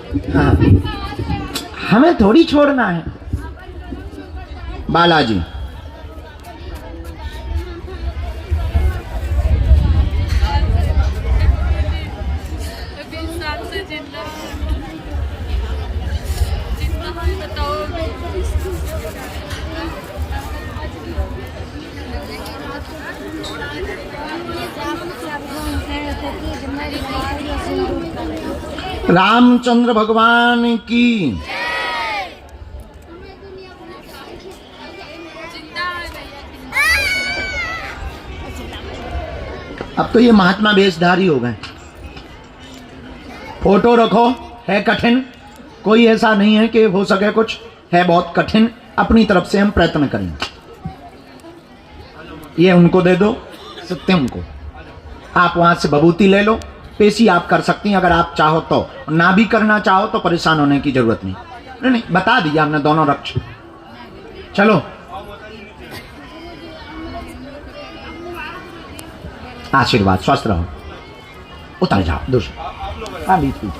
हाँ, हमें थोड़ी छोड़ना है। बालाजी रामचंद्र भगवान की। अब तो ये महात्मा वेशधारी हो गए। फोटो रखो, है कठिन, कोई ऐसा नहीं है कि हो सके कुछ, है बहुत कठिन। अपनी तरफ से हम प्रयत्न करेंगे। ये उनको दे दो, सत्यम को। आप वहां से बबूती ले लो, पेशी आप कर सकती हैं अगर आप चाहो तो। ना भी करना चाहो तो परेशान होने की जरूरत नहीं। नहीं नहीं, बता दिया हमने दोनों रक्ष। चलो आशीर्वाद, स्वस्थ रहो। उतर जाओ दूसरा। हाँ बीच बीच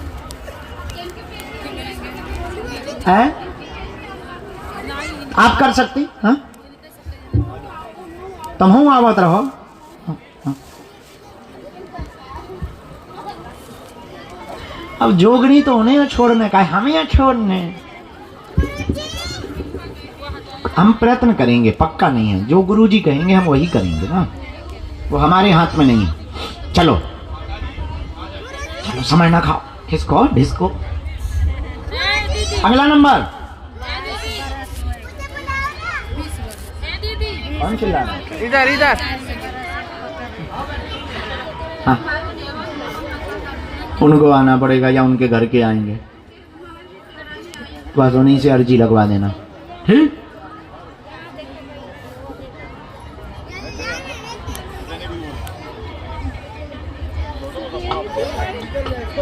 है, आप कर सकती। हाँ तुम हूँ आवत रहो। अब जोगनी तो उन्हें छोड़ने का है, हमें छोड़ने। हम प्रयत्न करेंगे, पक्का नहीं है। जो गुरुजी कहेंगे हम वही करेंगे ना, वो हमारे हाथ में नहीं। चलो चलो, समय ना खाओ। किसको? डिस्को। अगला नंबर कौन चिल्ला रहा है? इधर इधर। हाँ, उनको आना पड़ेगा या उनके घर के आएंगे, बस उन्हीं से अर्जी लगवा देना। ठीक।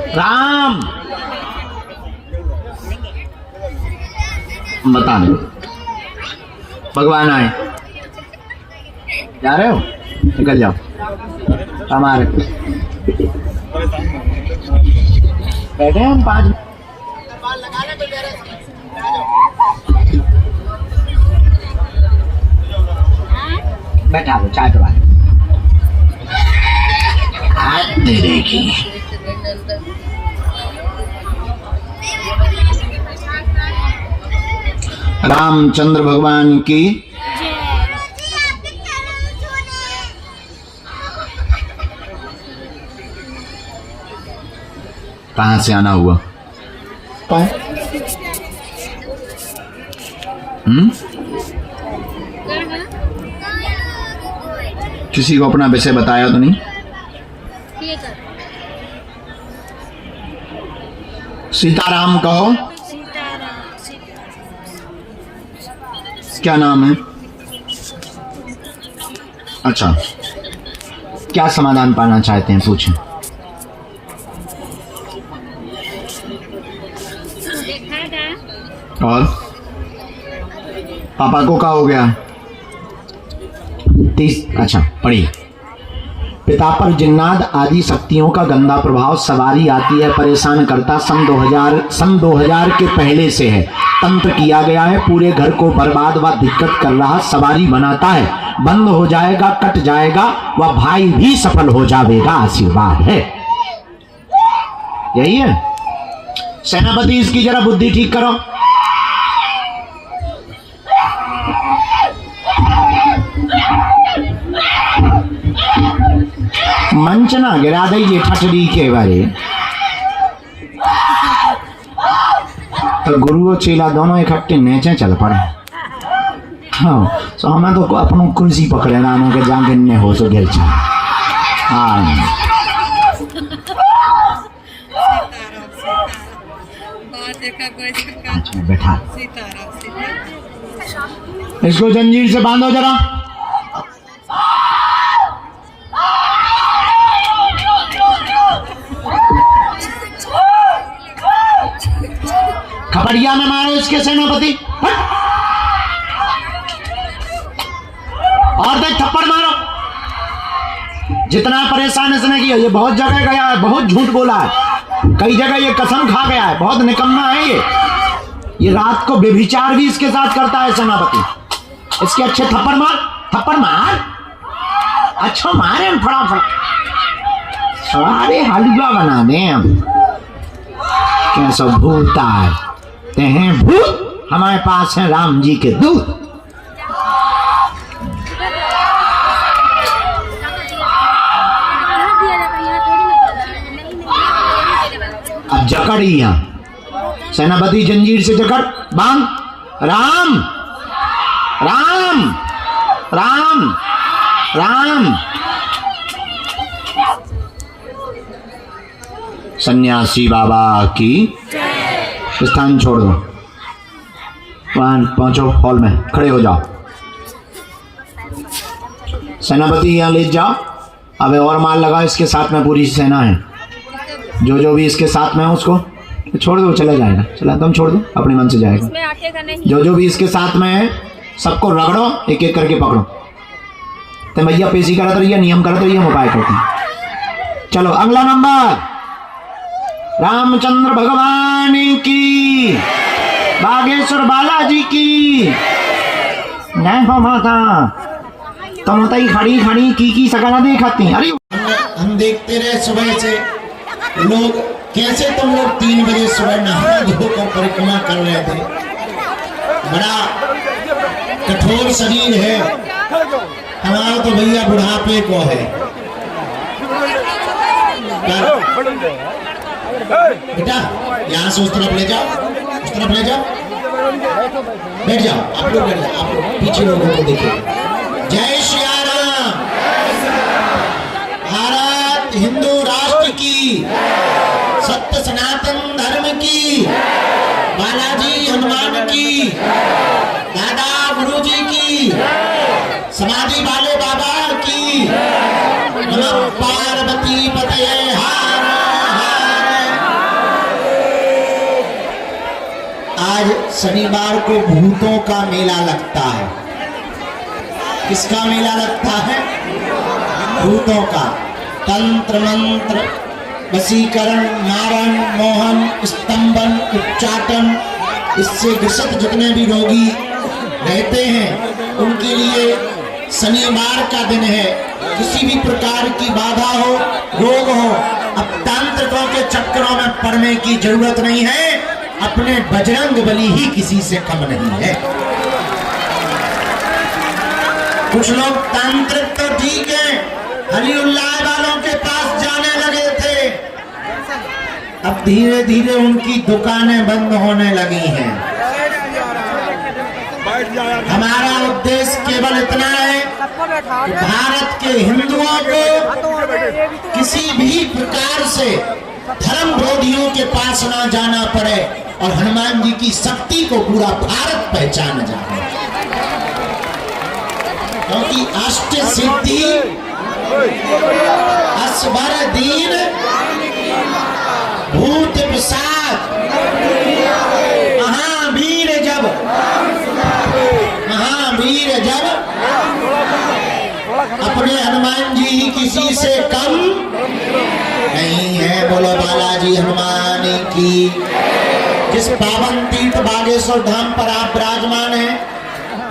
राम बता दो, भगवान आए। जा रहे हो? निकल जाओ। हमारे बैठे हम 5 बैठा लो, चाय पिला देखिए। रामचंद्र भगवान की। कहाँ से आना हुआ? किसी को अपना विषय बताया तो नहीं? सीताराम कहो। क्या नाम है? अच्छा, क्या समाधान पाना चाहते हैं, पूछें। और पापा को क्या हो गया? 30। अच्छा पढ़िए। पिता पर जिन्नात आदि शक्तियों का गंदा प्रभाव, सवारी आती है, परेशान करता। सन 2000 के पहले से है, तंत्र किया गया है, पूरे घर को बर्बाद व दिक्कत कर रहा। सवारी बनाता है, बंद हो जाएगा, कट जाएगा, वह भाई भी सफल हो जाएगा। आशीर्वाद है, यही है। सेनापति इसकी जरा बुद्धि ठीक करो। मंच ना गिरा दीजिए ठटरी के बारे। तो गुरु और चेला दोनों इकट्ठे नीचे चल पड़े। हाँ, तो हमें तो अपनों कुर्सी पकड़े ना के जाके ने हो तो गिर जा। हाँ अच्छा बैठा, इसको जंजीर से बांधो जरा। खपड़िया में मारो इसके सेनापति, और देख थप्पड़ मारो। जितना परेशान इसने किया, ये बहुत जगह गया है, बहुत झूठ बोला है। कई जगह ये कसम खा गया है, बहुत निकम्मा है ये रात को व्यभिचार भी इसके साथ करता है सेनापति। इसके अच्छे थप्पड़ मार, थप्पड़ मार, अच्छा मारे फटाफट, सारे हलवा बना दे हम। कैसा भूत है, ते हैं भूत, हमारे पास है राम जी के दूत। अब जकड़ ही यहां, सेनापति जंजीर से जकड़, बांध, राम राम राम राम। सन्यासी बाबा की स्थान छोड़ दो, वहां पहुंचो, हॉल में खड़े हो जाओ। सेनापति यहां ले जाओ। अब और माल लगा, इसके साथ में पूरी सेना है, जो भी इसके साथ में है उसको छोड़ दो, चला जाएगा, चला तुम छोड़ दो, अपने मन से जाएगा। जो भी इसके साथ में है सबको रगड़ो, एक एक करके पकड़ो। तो भैया पेशी करते रहिए, नियम करते रहिए, हम उपाय करते हैं। चलो अगला नंबर, रामचंद्र भगवान की, बागेश्वर बालाजी की नहीं हो माता। तुम तो ही खड़ी खड़ी की सकला दिखाती। अरे हम देखते रहे सुबह से लोग कैसे तुम लोग 3 बजे सुबह नहा धोकर परिक्रमा कर रहे थे। बड़ा कठोर शरीर है हमारा, तो भैया बुढ़ापे को है। बेटा यहाँ से उस तरफ ले जाओ, उस तरफ ले जाओ, बैठ जाओ, आप लोग बैठ जाओ, आप लोग पीछे लोगों को देखिए। जय श्री राम। भारत हिंदू राष्ट्र की, सत्य सनातन धर्म की, बालाजी हनुमान की, दादा गुरुजी की, समाधि वाले बाबा की, नमः पार्वती पतये हर हर। आज शनिवार को भूतों का मेला लगता है। किसका मेला लगता है? भूतों का। तंत्र मंत्र, वशीकरण, मारण, मोहन, स्तंभन, उच्चाटन, इससे ग्रसित जितने भी रोगी रहते हैं उनके लिए शनिवार का दिन है। किसी भी प्रकार की बाधा हो, रोग हो, अब तांत्रिकों के चक्करों में पड़ने की जरूरत नहीं है। अपने बजरंग बली ही किसी से कम नहीं है। कुछ लोग तांत्रिक तो ठीक है, हलीउल्लाह वालों के पास जाने लगे थे, अब धीरे धीरे उनकी दुकानें बंद होने लगी हैं। हमारा उद्देश्य केवल इतना है कि भारत के हिंदुओं को किसी भी प्रकार से धर्म विरोधियों के पास ना जाना पड़े और हनुमान जी की शक्ति को पूरा भारत पहचान जाए। क्योंकि अष्ट सिद्धि असबर दीन भूत प्रसाद महावीर जब अपने हनुमान जी ही किसी से कम नहीं है। बोलो बालाजी हनुमान की। जिस पावन तीर्थ बागेश्वर धाम पर आप विराजमान हैं,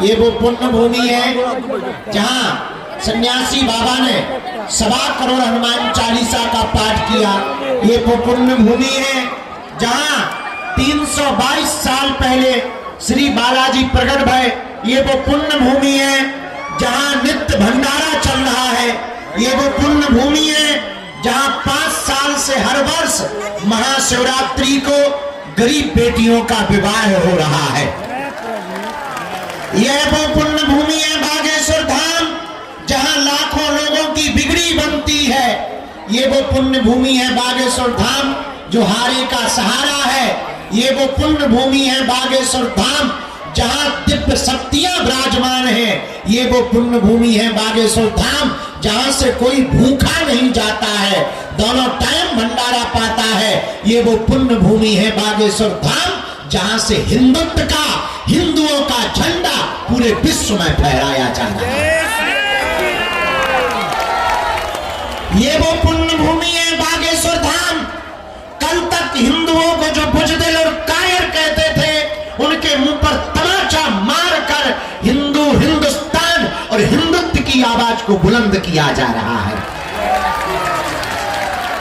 ये वो पुण्य भूमि है जहाँ सन्यासी बाबा ने 1.25 करोड़ हनुमान चालीसा का पाठ किया। ये वो पुण्य भूमि है जहाँ 322 साल पहले श्री बालाजी प्रकट भय। ये वो पुण्य भूमि है जहाँ नित्य भंडारा चल रहा है। ये वो पुण्य भूमि है जहाँ 5 साल से हर वर्ष महाशिवरात्रि को गरीब बेटियों का विवाह हो रहा है। यह वो पुण्य भूमि है बागेश्वर धाम जहाँ लाखों लोगों की बिगड़ी बनती है। ये वो पुण्य भूमि है बागेश्वर धाम जो हारे का सहारा है। ये वो पुण्य भूमि है बागेश्वर धाम जहाँ दिव्य शक्तियां विराजमान है। ये वो पुण्य भूमि है बागेश्वर धाम जहाँ से कोई भूखा नहीं जाता है, दोनों टाइम भंडारा पाता है। ये वो पुण्य भूमि है बागेश्वर धाम जहाँ से हिंदुत्व का, हिंदुओं का झंडा पूरे विश्व में फहराया जाता है। ये वो पुण्य भूमि है बागेश्वर धाम। कल हिंदुओं को जो बुजदिल और कायर कहते थे, उनके मुंह पर तमाचा मारकर हिंदू, हिंदुस्तान और हिंदुत्व की आवाज को बुलंद किया जा रहा है।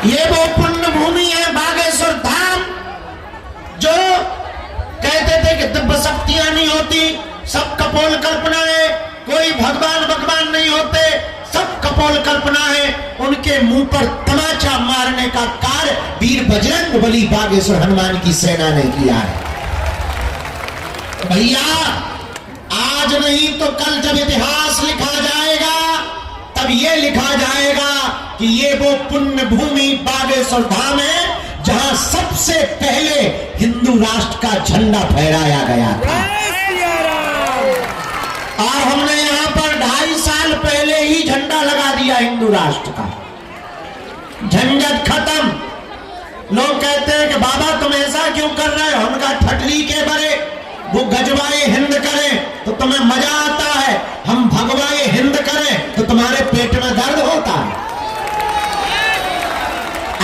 ये वो पुण्य भूमि है बागेश्वर धाम, जो कहते थे कि दिव्य शक्तियां नहीं होती, सब कपोल कल्पना है, कोई भगवान नहीं होते, सब कपोल कल्पना है। उनके मुंह पर तमाचा मारने का कार्य वीर बजरंग बली बागेश्वर हनुमान की सेना ने किया है। भैया आज नहीं तो कल जब इतिहास लिखा जाएगा, तब ये लिखा जाएगा कि ये वो पुण्य भूमि बागेश्वर धाम है जहां सबसे पहले हिंदू राष्ट्र का झंडा फहराया गया था। और हमने यहां पर 2.5 साल पहले ही झंडा लगा दिया हिंदू राष्ट्र का। झंझट खत्म। लोग कहते हैं कि बाबा तुम ऐसा क्यों कर रहे हो? हम कहा ठटली के बरे, वो गजवाए हिंद करें तो तुम्हें मजा आता है, हम भगवाए हिंद करें तो तुम्हारे पेट में दर्द होता है।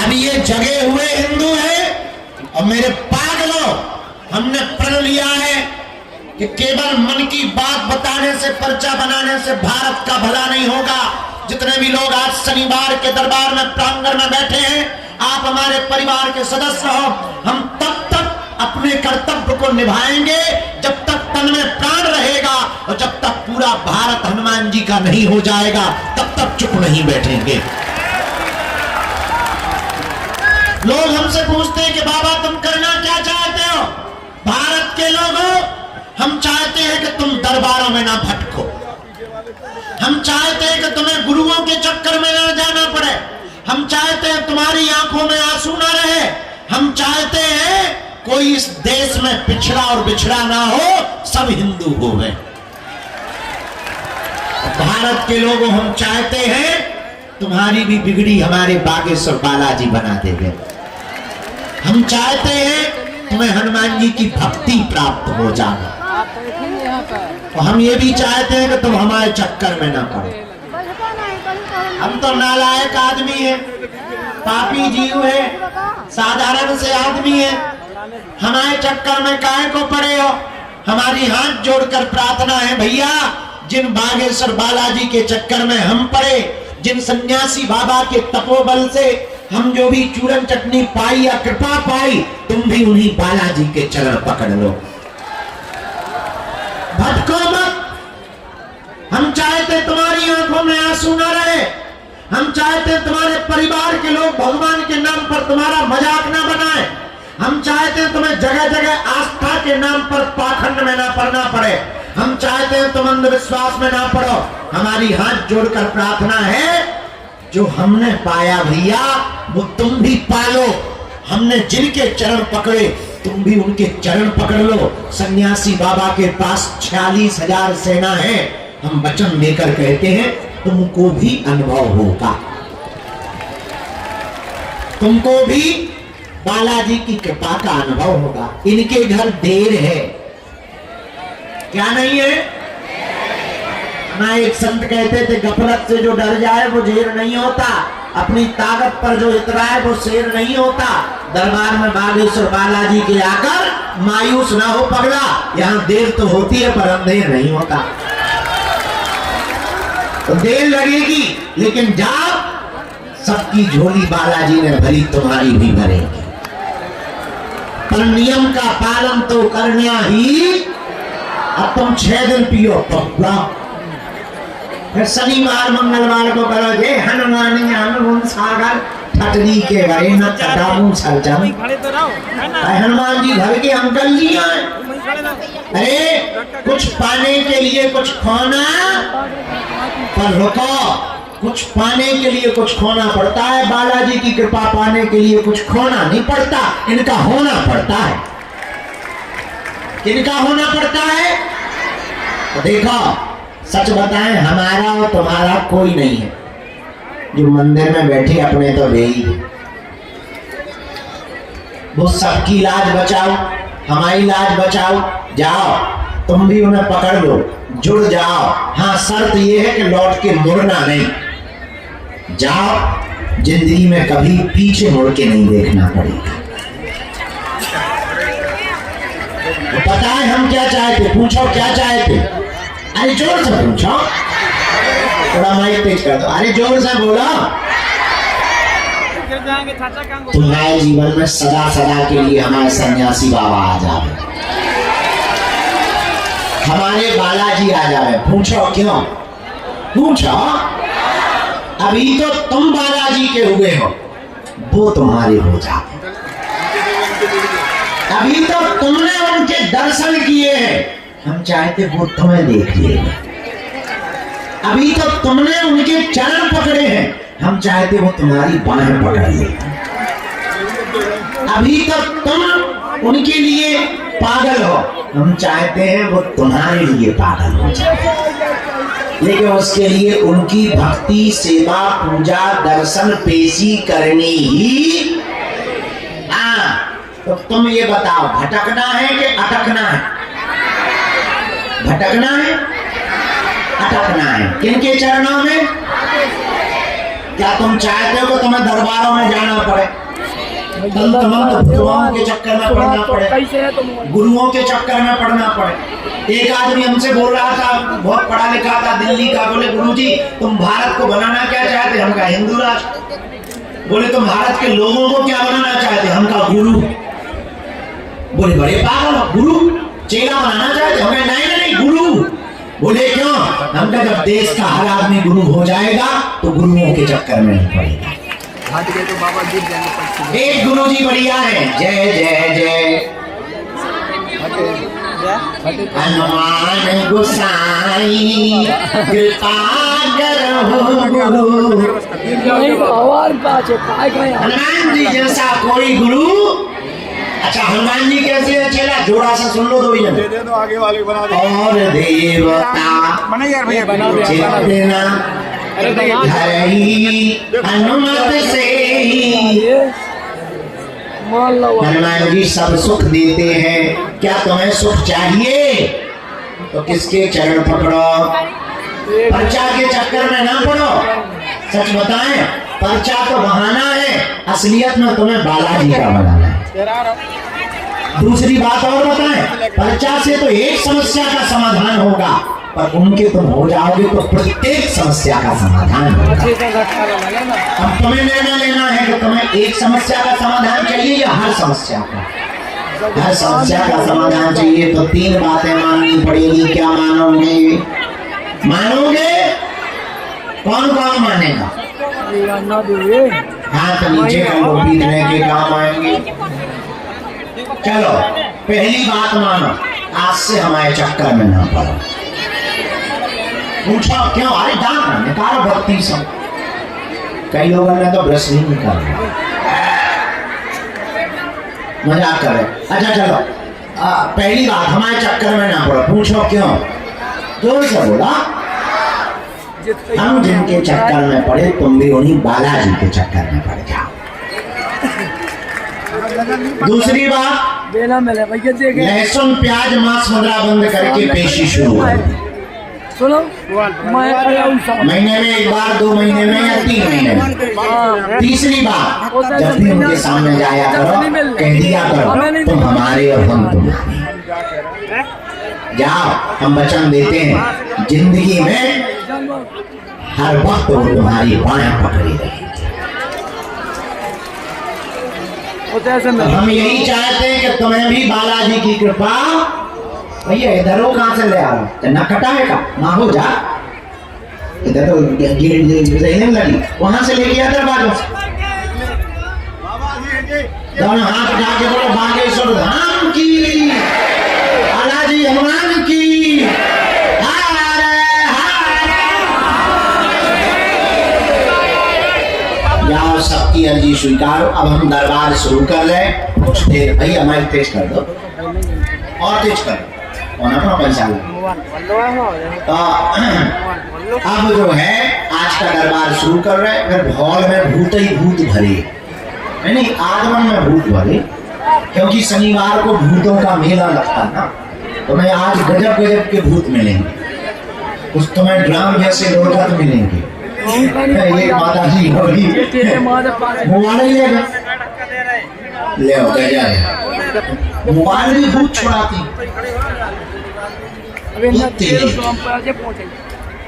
अब ये जगे हुए हिंदू हैं और मेरे पागलों, हमने प्रण लिया है कि केवल मन की बात बताने से, पर्चा बनाने से भारत का भला नहीं होगा। जितने भी लोग आज शनिवार के दरबार में प्रांगण में बैठे हैं, आप हमारे परिवार के सदस्य हो। हम तब तक अपने कर्तव्य को निभाएंगे जब तक तन में प्राण रहेगा, और जब तक पूरा भारत हनुमान जी का नहीं हो जाएगा तब तक चुप नहीं बैठेंगे। लोग हमसे पूछते हैं कि बाबा तुम करना क्या चाहते हो? भारत के लोगों, हम चाहते हैं कि तुम दरबारों में ना भटको, हम चाहते हैं कि तुम्हें गुरुओं के चक्कर में ना जाना पड़े, हम चाहते हैं तुम्हारी आंखों में आंसू ना रहे, हम चाहते हैं कोई इस देश में पिछड़ा और बिछड़ा ना हो, सब हिंदू हो गए। भारत के लोगों, हम चाहते हैं तुम्हारी भी बिगड़ी हमारे बागेश्वर बालाजी बना देंगे। हम चाहते हैं तुम्हें हनुमान जी की भक्ति प्राप्त हो जाए, और हम ये भी चाहते हैं कि तुम हमारे चक्कर में ना पड़ो। हम तो नालायक आदमी है, पापी जीव है, साधारण से आदमी है, हमारे चक्कर में काहे को पड़े हो? हमारी हाथ जोड़कर प्रार्थना है भैया, जिन बागेश्वर बालाजी के चक्कर में हम पड़े, जिन सन्यासी बाबा के तपोबल से हम जो भी चूरन चटनी पाई या कृपा पाई, तुम भी उन्हीं बालाजी के चरण पकड़ लो, भटको मत। हम चाहते तुम्हारी आंखों में आंसू न रहे, हम चाहते तुम्हारे परिवार के लोग भगवान के नाम पर तुम्हारा मजाक ना बनाए, हम चाहते हैं तुम्हें जगह जगह आस्था के नाम पर पाखंड में ना पड़ना पड़े, हम चाहते हैं तुम अंधविश्वास में ना पड़ो। हमारी हाथ जोड़कर प्रार्थना है, जो हमने पाया भैया वो तुम भी पालो। हमने जिनके चरण पकड़े तुम भी उनके चरण पकड़ लो। सन्यासी बाबा के पास 46,000 सेना है। हम वचन देकर कहते हैं तुमको भी अनुभव होगा, तुमको भी बालाजी की कृपा का अनुभव होगा। इनके घर देर है, क्या नहीं है? हमारे एक संत कहते थे गफलत से जो डर जाए वो शेर नहीं होता, अपनी ताकत पर जो इतराए वो शेर नहीं होता। दरबार में बागेश्वर बालाजी के आकर मायूस ना हो पगला, यहाँ देर तो होती है पर अंधेर नहीं होता। तो देर लगेगी लेकिन जाओ, सबकी झोली बालाजी ने भरी, तुम्हारी भी भरेगी। पर नियम का पालन तो करना ही। अब तुम 6 दिन पियो पक्का, फिर शनिवार मंगलवार को करो जे हनुमानी हनुमान सागर ठटरी के घरे न चटाऊ छलचम। हनुमान जी घर के अंकल जी हैं। अरे कुछ पाने के लिए कुछ खोना, पर रुको, कुछ पाने के लिए कुछ खोना पड़ता है। बालाजी की कृपा पाने के लिए कुछ खोना नहीं पड़ता, इनका होना पड़ता है। किनका होना पड़ता है? तो देखो, सच बताएं, हमारा और तुम्हारा कोई नहीं है। जो मंदिर में बैठे अपने तो वे ही, वो सबकी लाज बचाओ, हमारी लाज बचाओ। जाओ तुम भी उन्हें पकड़ लो, जुड़ जाओ। हाँ, शर्त ये है कि लौट के मुड़ना नहीं। जाओ, जिंदगी में कभी पीछे मुड़ के नहीं देखना पड़ेगा। पता है हम क्या चाहते, पूछो क्या चाहते। अरे जोर से पूछो, थोड़ा माइक तेज कर दो, अरे जोर से बोलो। तुम्हारे जीवन में सदा सदा के लिए हमारे सन्यासी बाबा आ जाए, हमारे बालाजी आ जाए। पूछो क्यों, पूछो। अभी तो तुम बालाजी के हुए हो, वो तुम्हारे हो जाते। अभी तो तुमने उनके दर्शन किए हैं, हम चाहते वो तुम्हें देख लिए। अभी तो तुमने उनके चरण पकड़े हैं, हम चाहते वो तुम्हारी बाहें पकड़ ले। अभी तो तुम उनके लिए पागल हो, हम चाहते हैं वो तुम्हारे लिए पागल हो जाए। लेकिन उसके लिए उनकी भक्ति, सेवा, पूजा, दर्शन, पेशी करनी ही। तो तुम ये बताओ, भटकना है कि अटकना है? भटकना है, अटकना है। किनके चरणों में? क्या तुम चाहते हो कि तुम्हें दरबारों में जाना पड़े, गुरुओं के चक्कर में पड़ना पड़े, गुरुओं के चक्कर में पड़ना पड़े? एक आदमी हमसे बोल रहा था, बहुत पढ़ा लिखा था, दिल्ली का, बोले गुरुजी तुम भारत को बनाना क्या चाहते? हम कहा हिंदू राष्ट्र। बोले तुम भारत के लोगों को क्या बनाना चाहते? हम कहा गुरु। बोले बड़े पागल हो, गुरु चेला बनाना चाहते? हम कहा नहीं गुरु। बोले क्यों? हम कहा जब देश का हर आदमी गुरु हो जाएगा तो गुरुओं के चक्कर में नहीं पड़ेगा। एक गुरु जी बढ़िया है, जय जय जय हनुमान गोसाई कृपा करो गुरु। हनुमान जी जैसा कोई गुरु। अच्छा हनुमान जी कैसे है चेला? जोड़ा सा सुन लो, दो ही दे दो, आगे वाले बना दो। और देवता बना यार भैया, बना दो। चितना धरई हनुमत से ही। हनुमान जी सब सुख देते हैं। क्या तुम्हें सुख चाहिए तो किसके चरण पकड़ो, पर्चा के चक्कर में ना पड़ो। सच बताएं, पर्चा तो बहाना है, असलियत में तुम्हें बालाजी का बनाना है। दूसरी बात और बताएं, पर्चा से तो एक समस्या का समाधान होगा, पर उनके तुम हो जाओगे तो प्रत्येक समस्या का समाधान होगा। अब तुम्हें निर्णय लेना है कि तुम्हें एक समस्या का समाधान चाहिए या हर समस्या का। हर समस्या का समाधान चाहिए तो तीन बातें माननी पड़ेगी। क्या मानोगे? मानोगे? कौन कौन मानेगा? हाथ नीचे कर लो, पीटने के काम आएंगे। चलो पहली बात मानो, आज से हमारे चक्कर में ना पड़ो। पूछो क्यों? अरे दान निकालो भक्ति से। कई लोगों ने तो ब्रश नहीं निकाला, मजाक करे। अच्छा चलो, पहली बात हमारे चक्कर में ना पड़ो। पूछो क्यों? जोर से बोला। हम जिनके चक्कर में पड़े, तुम भी उन्हीं बालाजी के चक्कर में पड़ जाओ। दूसरी बात, लहसुन प्याज मांस मुद्रा बंद करके पेशी शुरू कर। महीने में एक बार, 2 महीने में या 3 महीने में। तीसरी बात, जब भी उनके सामने जाया करो, कह दिया करो तुम हमारे और हम तुम्हारे। जाओ, हम वचन देते हैं जिंदगी में हर वक्त वो तुम्हारी बाहें पकड़ी रहेगी। हम यही चाहते हैं कि तुम्हें भी बालाजी की कृपा। भैया इधर हो, कहाँ से ले आ रहा? न कटा है का ना हो जा, इधर तो लगी, वहां से लेके आता बाजू से। दोनों हाथ उठा के बोलो बागेश्वर धाम की, बालाजी हनुमान की। जाओ, सबकी अर्जी स्वीकारो। अब हम दरबार शुरू कर रहे। कुछ देर भैया माइक तेज कर दो, और तेज कर दो, अपना पैसा। अब जो है आज का दरबार शुरू कर रहे हैं। फिर हॉल में भूत ही भूत भरे, नहीं आगमन में भूत भरे, क्योंकि शनिवार को भूतों का मेला लगता है ना। तुम्हें आज गजब गजब के भूत मिलेंगे, कुछ तुम्हें ड्राम जैसे लोग मिलेंगे। एक माता जी होगी, ले आओ गजब। मोबाइल में भूत छुड़ाती,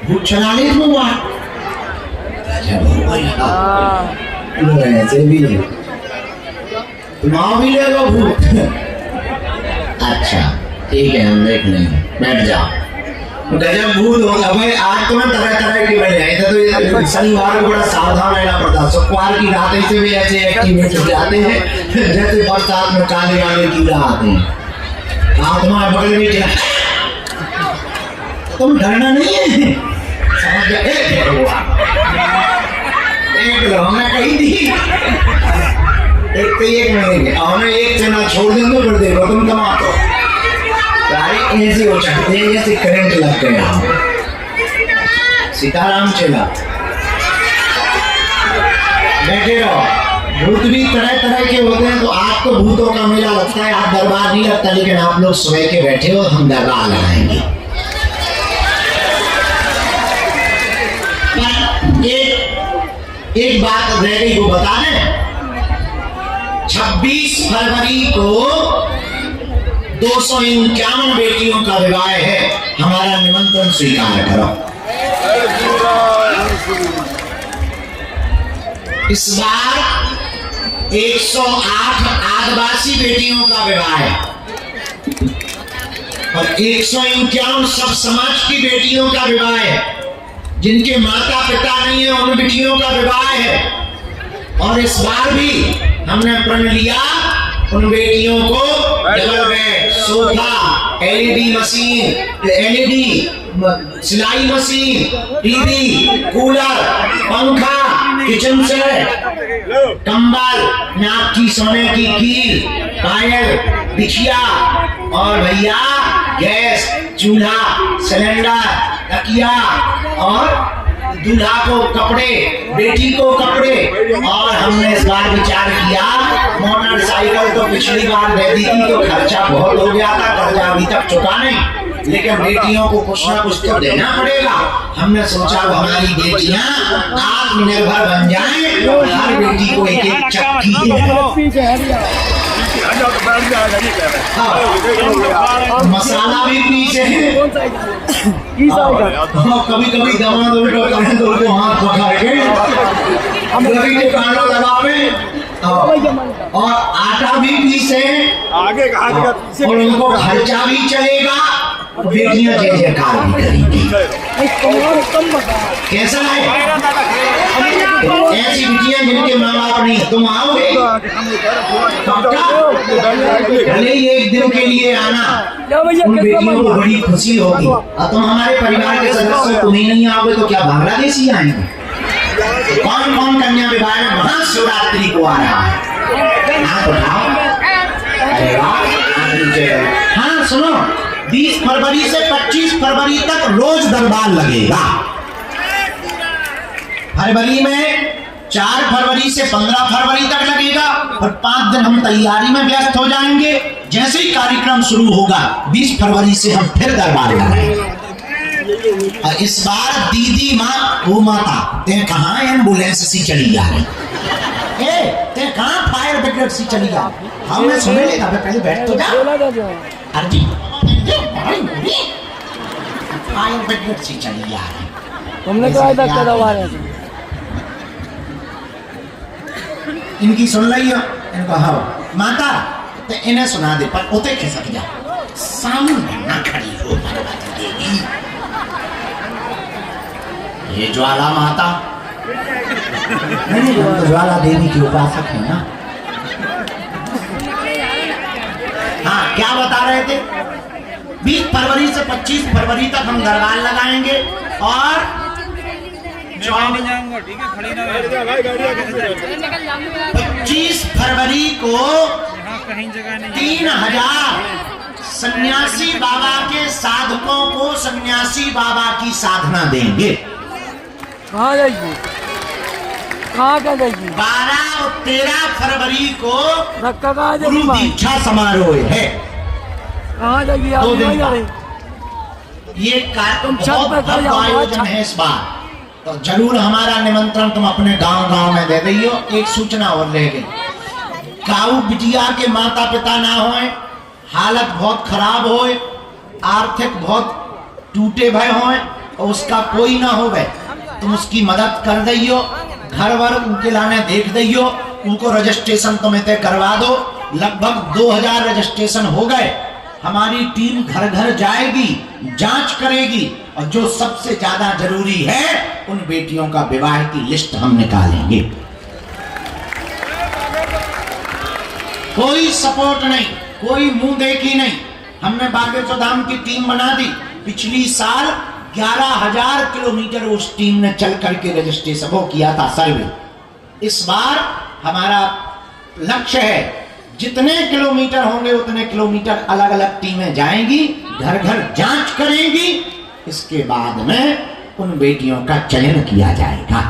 भूत छुड़ा ले मोबाइल। ऐसे भी है, तुम भी ले लो भूत। अच्छा ठीक है, हम देख लेंगे, बैठ जाओ। गजब भूत होगा भाई। आज तो मैं तरह तरह की बन जाए तो ये शनिवार को बड़ा सावधान रहना पड़ता। शुक्रवार की रात ऐसे भी ऐसे एक्टिवेट हो जाते हैं जैसे बरसात में काले वाले कीड़ा आते हैं। हाँ तुम्हारे बगल में क्या, तुम डरना नहीं है, समझ गए? एक हमने कही थी, एक तो एक महीने हमने एक से ना छोड़ देंगे, फिर देखो तुम कमा तो गाड़ी ऐसे हो सकते हैं जैसे करंट लग गया। सीताराम चला, बैठे रहो। भूत भी तरह तरह के होते हैं, तो आज तो भूतों का मेला लगता है, आप दरबार नहीं लगता, लेकिन आप लोग सोए के बैठे हो, हम दरबार लगाएंगे। एक बात रह गई वो बता दें, 26 फरवरी को 251 बेटियों का विवाह है। हमारा निमंत्रण स्वीकार करो। इस बार 108 आदिवासी बेटियों का विवाह है और 151 सब समाज की बेटियों का विवाह है। जिनके माता पिता नहीं है उन बेटियों का विवाह है। और इस बार भी हमने प्रण लिया उन बेटियों को double bed, sofa, LED machine, LED सिलाई मशीन, टीवी, कूलर, पंखा, किचन सेट, कंबल, नाक की सोने की कील, पायल, बिछिया और भैया गैस, चूल्हा, सिलेंडर, तकिया और दूल्हा को कपड़े, बेटी को कपड़े। और हमने इस बार विचार किया मोटरसाइकिल तो पिछली बार दे दी थी तो खर्चा बहुत हो गया था, कर्जा अभी तक चुका नहीं, लेकिन बेटियों को कुछ ना कुछ तो देना पड़ेगा। हमने सोचा हमारी बेटियां आत्मनिर्भर बन जाएं और हर बेटी को एक एक चक्की दे। मसाला भी पीछे, कभी कभी दवा दो हाथ पकड़ के कानों लगावे और आटा भी पीसे आगे और उनको खर्चा भी चलेगा, बेटियां जय जयकार भी करेंगी। कैसा है? ऐसी बेटियां जिनके माँ बाप नहीं, तुम आओगे भले ही एक दिन के लिए आना, उन बेटियों को बड़ी खुशी होगी। और तुम हमारे परिवार के सदस्य तुम ही नहीं आओगे तो क्या बांग्लादेशी आएंगे? कौन कौन कन्या विवाह में महाशिवरात्रि को आ रहा है? हाँ सुनो, 20 फरवरी से 25 फरवरी तक रोज दरबार लगेगा। फरवरी में 4 फरवरी से 15 फरवरी तक लगेगा और 5 दिन हम तैयारी में व्यस्त हो जाएंगे। जैसे ही कार्यक्रम शुरू होगा 20 फरवरी से हम फिर दरबार लगाएंगे। और इस बार दीदी माँ वो माता ते कहाँ एम्बुलेंस सी चली जा रही, ते कहाँ फायर ब्रिगेड सी चली जा रही? हमने सुने लेगा, पहले बैठ तो जा। अरे फायर ब्रिगेड सी चली जा रही, तुमने कहा था क्या दवा है? इनकी सुन रही हो? इनको हाँ माता तो इन्हें सुना दे, पर उते खिसक जा, सामने ना खड़ी हो देगी। ये ज्वाला माता नहीं, तो ज्वाला देवी की उपासक है ना। हाँ क्या बता रहे थे? 20 फरवरी से 25 फरवरी तक हम दरबार लगाएंगे और 25 फरवरी को 3000 सन्यासी बाबा के साधकों को सन्यासी बाबा की साधना देंगे। कहाँ जाएगी? कहाँ का जाएगी? 12 और 13 फरवरी को धक्का कहाँ गुरु जाएगी? दीक्षा समारोह है। कहाँ जाएगी? आप 2 दिन नहीं जा का रहे? ये कार्यक्रम तुम छत बहुत पे कर भव्य जाओ, आयोजन छत। है इस बार, तो जरूर हमारा निमंत्रण तुम अपने गांव में दे दियो। एक सूचना और रह गई, काऊ बिटिया के माता पिता ना होए हालत बहुत खराब होए, आर्थिक बहुत टूटे भय होए और उसका कोई ना होवे, तुम उसकी मदद कर दियो, घर वर उनके लाने देख दियो, उनको रजिस्ट्रेशन तुम्हें तय करवा दो। लगभग 2000 रजिस्ट्रेशन हो गए। हमारी टीम घर घर जाएगी, जांच करेगी और जो सबसे ज्यादा जरूरी है उन बेटियों का विवाह की लिस्ट हम निकालेंगे। कोई सपोर्ट नहीं, कोई मुंह देखी नहीं। हमने बागेश्वर धाम की टीम बना दी। पिछली साल 11,000 किलोमीटर उस टीम ने चल करके रजिस्ट्रेशन वो किया था, सर्वे। इस बार हमारा लक्ष्य है जितने किलोमीटर होंगे उतने किलोमीटर अलग अलग टीमें जाएंगी, घर घर जांच करेंगी, इसके बाद में उन बेटियों का चयन किया जाएगा।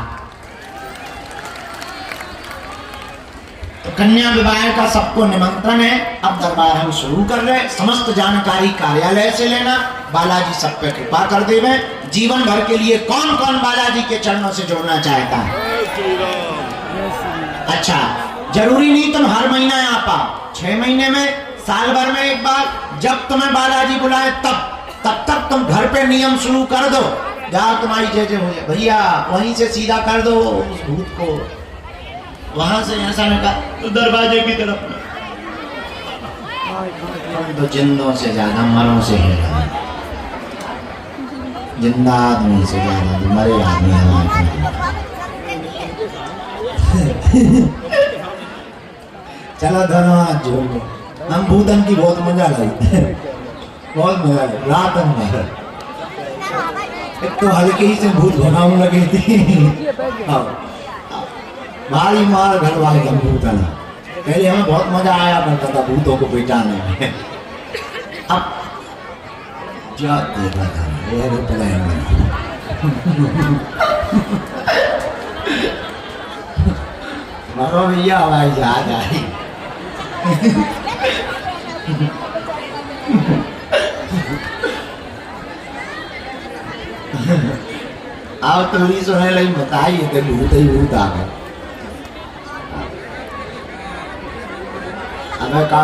तो कन्या विवाह का सबको निमंत्रण है। अब दरबार हम शुरू कर रहे हैं। समस्त जानकारी कार्यालय से लेना। बालाजी सब पे कृपा कर देवे। जीवन भर के लिए कौन कौन बालाजी के चरणों से जुड़ना चाहता है? अच्छा, जरूरी नहीं तुम हर महीना आ पाओ, 6 महीने में, साल भर में एक बार, जब तुम्हें बालाजी बुलाए तब तक तुम घर पे नियम शुरू कर दो। जाओ तुम्हारी जय जय हो जाए भैया, वहीं से सीधा कर दो उस भूत को, वहां से ऐसा लगा तो दरवाजे की तरफ। तो जिंदों से ज्यादा मरों से है, जिंदा आदमी से ज्यादा तो मरे आदमी। चलो दोनों हाथ जोड़ लो। हम भूतन की बहुत मजा लाई, बहुत मजा आई रात में। एक तो हल्के ही से भूत भगाने लगे थे, भारी मार घर वाले का भूतन। पहले हमें बहुत मजा आया करता था भूतों को पहचानने में। अब जा देखा था मरो भैया, हवाई जहाज आई। आओ तो नहीं सुने लगी बताइए तो भूत ही भूत आ गए। अबे का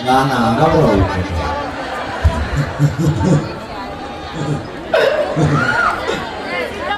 गाना घबराओ।